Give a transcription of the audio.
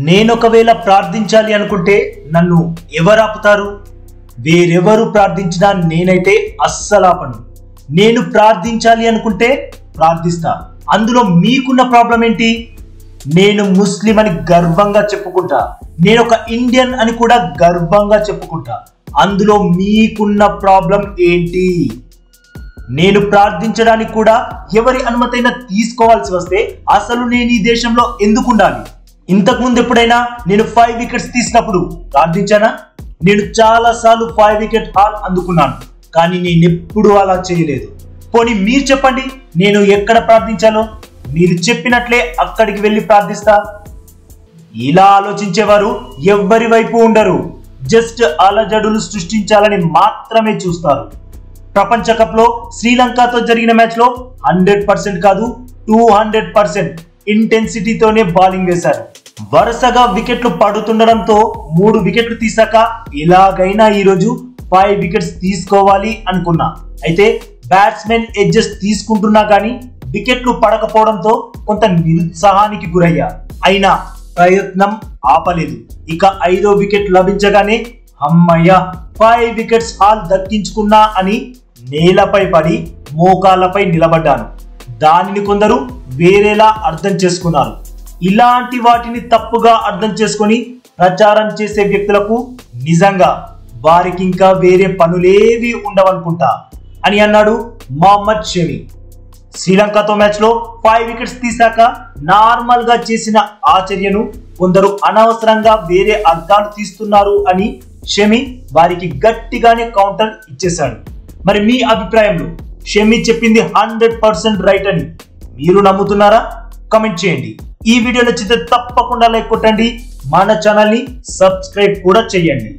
నేనొకవేళ ప్రార్థించాలి అనుకుంటే నన్ను ఎవరు ఆపుతారు? వేరెవరు ప్రార్థించినా నేనైతే అస్సలాపను. నేను ప్రార్థించాలి అనుకుంటే ప్రార్థిస్తా. అందులో మీకున్న ప్రాబ్లం ఏంటి? నేను ముస్లిం అని గర్వంగా చెప్పుకుంటా. నేను ఒక ఇండియన్ అని కూడా గర్వంగా చెప్పుకుంటా. అందులో మీకున్న ప్రాబ్లం ఏంటి? నేను ప్రార్థించడానికి కూడా ఎవరి అనుమతైనా తీసుకోవాల్సి వస్తే అసలు నేను ఈ దేశంలో ఎందుకు ఉండాలి? ఇంతకు ముందు ఎప్పుడైనా నేను 5 వికెట్స్ తీసినప్పుడు ప్రార్థించానా? నేను చాలా సార్లు 5 వికెట్ హాల్ అందుకున్నాను, కానీ నేను ఎప్పుడు అలా చేయలేదు. పోనీ మీరు చెప్పండి, నేను ఎక్కడ ప్రార్థించాలో? మీరు చెప్పినట్లే అక్కడికి వెళ్ళి ప్రార్థిస్తా. ఇలా ఆలోచించేవారు ఎవ్వరి వైపు ఉండరు. జస్ట్ అలజడులు సృష్టించాలని మాత్రమే చూస్తారు. ప్రపంచ కప్ లో శ్రీలంకతో జరిగిన మ్యాచ్ లో 100% కాదు 200% ఇంటెన్సిటీతోనే బౌలింగ్ వేశారు. వరుసగా వికెట్లు పడుతుండడంతో 3 వికెట్లు తీసాక ఎలాగైనా ఈరోజు 5 వికెట్స్ తీసుకోవాలి అనుకున్నా. అయితే బ్యాట్స్మెన్ ఎడ్జెస్ తీసుకుంటున్నా కానీ వికెట్లు పడకపోవడంతో కొంత నిరుత్సాహానికి గురయ్యా. అయినా ప్రయత్నం ఆపలేదు. ఇక 5వ వికెట్ లభించగానే అమ్మయ్య 5 వికెట్స్ హాల్ దక్కించుకున్నా అని నేలపై పడి మోకాళ్ళపై నిలబడ్డాను. దానిని కొందరు వేరేలా అర్థం చేసుకున్నారు. ఇలాంటి వాటిని తప్పుగా అర్థం చేసుకొని ప్రచారం చేసే వ్యక్తులకు నిజంగా వారికి ఇంకా వేరే పనులేవి ఉండవనుకుంటా అని అన్నాడు మహమ్మద్ షమి. శ్రీలంకతో మ్యాచ్ లో 5 వికెట్స్ తీసాక నార్మల్ గా చేసిన ఆ చర్యను కొందరు అనవసరంగా వేరే అర్థాలు తీస్తున్నారు అని షమి వారికి గట్టిగానే కౌంటర్ ఇచ్చేశాడు. మరి మీ అభిప్రాయంలో షమి చెప్పింది 100% రైట్ అని మీరు నమ్ముతున్నారా? కామెంట్ చేయండి. ఈ వీడియో నచ్చితే తప్పకుండా లైక్ కొట్టండి. మన ఛానల్ ని సబ్స్క్రైబ్ కూడా చేయండి.